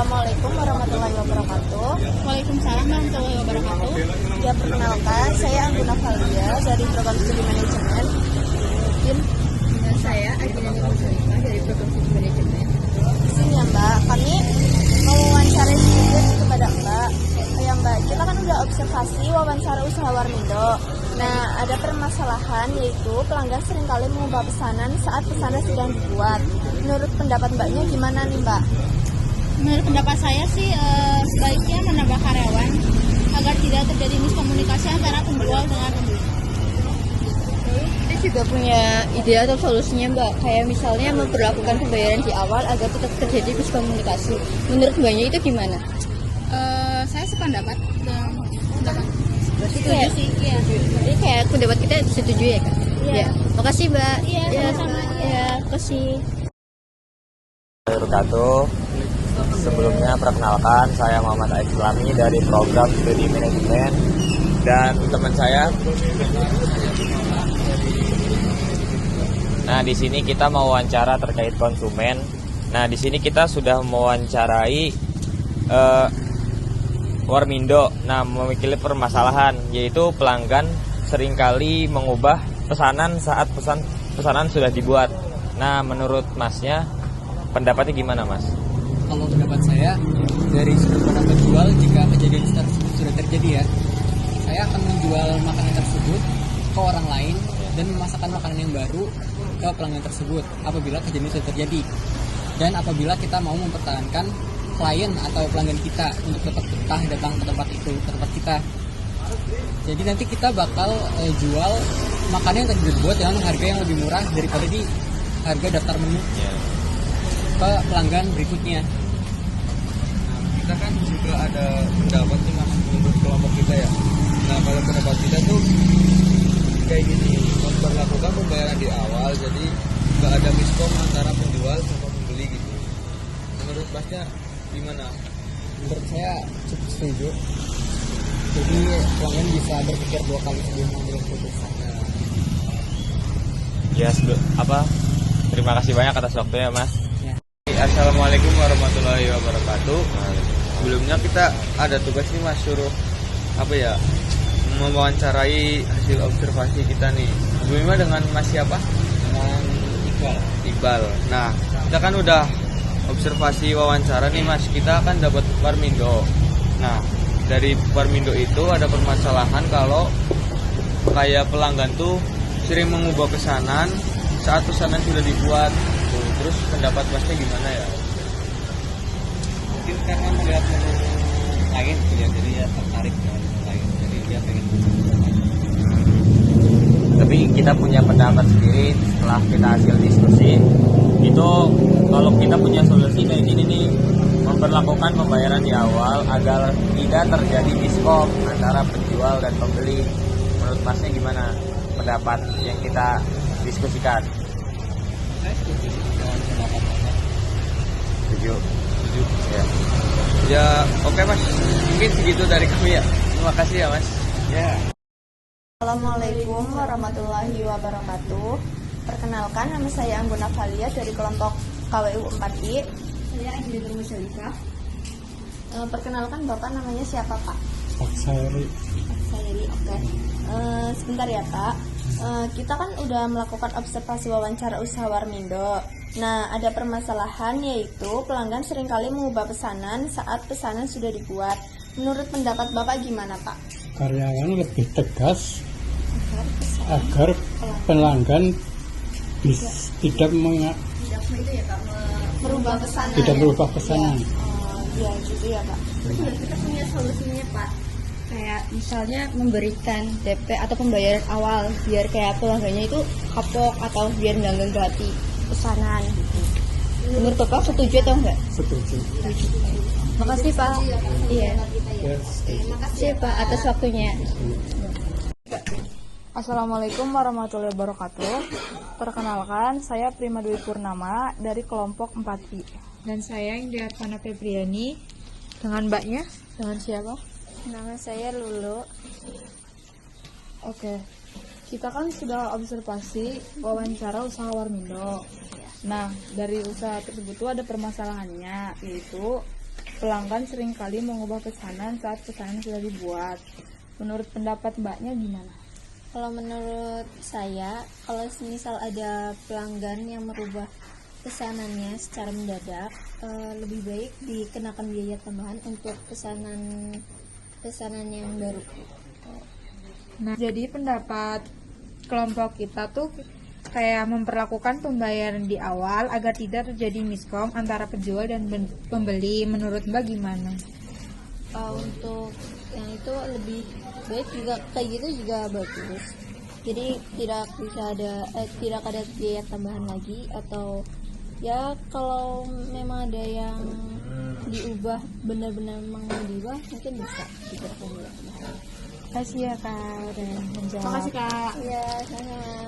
Assalamualaikum warahmatullahi wabarakatuh. Waalaikumsalam warahmatullahi wabarakatuh. Ya, perkenalkan, saya Angguna Valia dari program studi manajemen. Mungkin Dan saya Agina Nurulika dari program studi manajemen. di sini ya Mbak, kami mau wawancara sedikit kepada Mbak. Ya Mbak, kita kan udah observasi wawancara usaha Warmindo. Nah, ada permasalahan yaitu pelanggan seringkali mengubah pesanan saat pesanan sedang dibuat. Menurut pendapat Mbaknya gimana nih Mbak? Menurut pendapat saya sih sebaiknya menambah karyawan agar tidak terjadi miskomunikasi antara penjual dengan pembeli. Kita juga punya ide atau solusinya Mbak, kayak misalnya memperlakukan pembayaran di awal agar tetap terjadi miskomunikasi. Menurut Mbaknya itu gimana? Saya sependapat dengan pendapat. Berarti Setuju kayak, sih, iya. Jadi kayak pendapat kita setuju ya Kak? Iya. Ya. Makasih Mbak. Iya, sama-sama. Ya, makasih. Wabarakatuh. Sebelumnya perkenalkan, saya Muhammad Aislami dari program studi manajemen dan teman saya. Nah, di sini kita mau wawancara terkait konsumen. Nah, di sini kita sudah mewawancarai Warmindo. Nah, memiliki permasalahan yaitu pelanggan seringkali mengubah pesanan saat pesanan sudah dibuat. Nah, menurut Masnya pendapatnya gimana, Mas? Kalau pendapat saya, dari sudut pandang penjual, jika kejadian tersebut sudah terjadi ya, saya akan menjual makanan tersebut ke orang lain dan memasakkan makanan yang baru ke pelanggan tersebut apabila kejadian sudah terjadi. Dan apabila kita mau mempertahankan klien atau pelanggan kita untuk tetap betah datang ke tempat itu, ke tempat kita. Jadi nanti kita bakal jual makanan yang tadi dibuat dengan harga yang lebih murah daripada di harga daftar menu ke pelanggan berikutnya. Kita kan juga ada pendapat nih Mas untuk kelompok kita ya. Nah, kalau pendapat kita tuh kayak gini, memperlakukan pembayaran di awal, jadi nggak ada miskom antara penjual sama pembeli gitu. Menurut Masnya gimana? Menurut saya cukup setuju. Jadi pelanggan bisa berpikir dua kali sebelum mengambil keputusan. Ya, terima kasih banyak atas waktunya, Mas. Ya. Assalamualaikum warahmatullahi wabarakatuh. Sebelumnya kita ada tugas nih Mas, suruh mewawancarai hasil observasi kita nih. Sebelumnya dengan Mas siapa? Dengan Iqbal. Nah, kita kan udah observasi wawancara nih Mas. Kita akan dapat Warmindo. Nah, dari Warmindo itu ada permasalahan kalau kayak pelanggan tuh sering mengubah pesanan saat pesanan sudah dibuat. Tuh, terus pendapat Masnya gimana ya? mungkin karena melihat menu lain gitu ya, jadi ya tertarik dengan menu lain, jadi dia pengen. Tapi kita punya pendapat sendiri setelah kita hasil diskusi. Itu kalau kita punya solusi kayak gini nih, memperlakukan pembayaran di awal agar tidak terjadi miskom antara penjual dan pembeli. Menurut Masnya gimana pendapat yang kita diskusikan? Saya setuju dengan pendapat Anda. Setuju. Ya. Ya, oke Mas. Mungkin segitu dari kami ya. Terima kasih ya Mas. Ya. Assalamualaikum warahmatullahi wabarakatuh. Perkenalkan, nama saya Angguna Valia dari kelompok KWU 4I. Saya Agina Nurulika. Perkenalkan Bapak, namanya siapa Pak? Sairi. Sairi, oke. Sebentar ya Pak. Kita kan udah melakukan observasi wawancara usaha Warmindo. Nah, ada permasalahan yaitu pelanggan seringkali mengubah pesanan saat pesanan sudah dibuat. Menurut pendapat Bapak gimana Pak? Karyawan lebih tegas agar pelanggan tidak Merubah pesanan. tidak ya? berubah pesanan. Ya, gitu ya Pak. Terus kita punya solusinya Pak. Kayak misalnya memberikan DP atau pembayaran awal biar kayak pelanggannya itu kapok atau biar nggak ganti pesanan gitu. Menurut Bapak setuju atau enggak? Setuju. Makasih Pak. Iya. Ya, Makasih Pak atas waktunya. Assalamualaikum warahmatullahi wabarakatuh. Perkenalkan, saya Prima Dwi Purnama dari kelompok 4I. Dan saya Indiarvana Febriani. Dengan mbaknya? Dengan siapa? Nama saya Lulu. Oke, kita kan sudah observasi wawancara usaha Warmindo. Nah, dari usaha tersebut tuh ada permasalahannya, yaitu pelanggan seringkali mengubah pesanan saat pesanan sudah dibuat. Menurut pendapat Mbaknya gimana? Kalau menurut saya, kalau misal ada pelanggan yang merubah pesanannya secara mendadak, lebih baik dikenakan biaya tambahan untuk pesanan yang baru. Nah, jadi pendapat kelompok kita tuh kayak memperlakukan pembayaran di awal agar tidak terjadi miskom antara penjual dan pembeli. Menurut Mbak gimana? Untuk yang itu lebih baik juga kayak gitu juga bagus. Jadi tidak ada biaya tambahan lagi, atau ya kalau memang ada yang diubah benar-benar memang mau diubah mungkin bisa diberikan biaya tambahan. Makasih ya Kak udah menjawab. Makasih Kak. Ya, sama.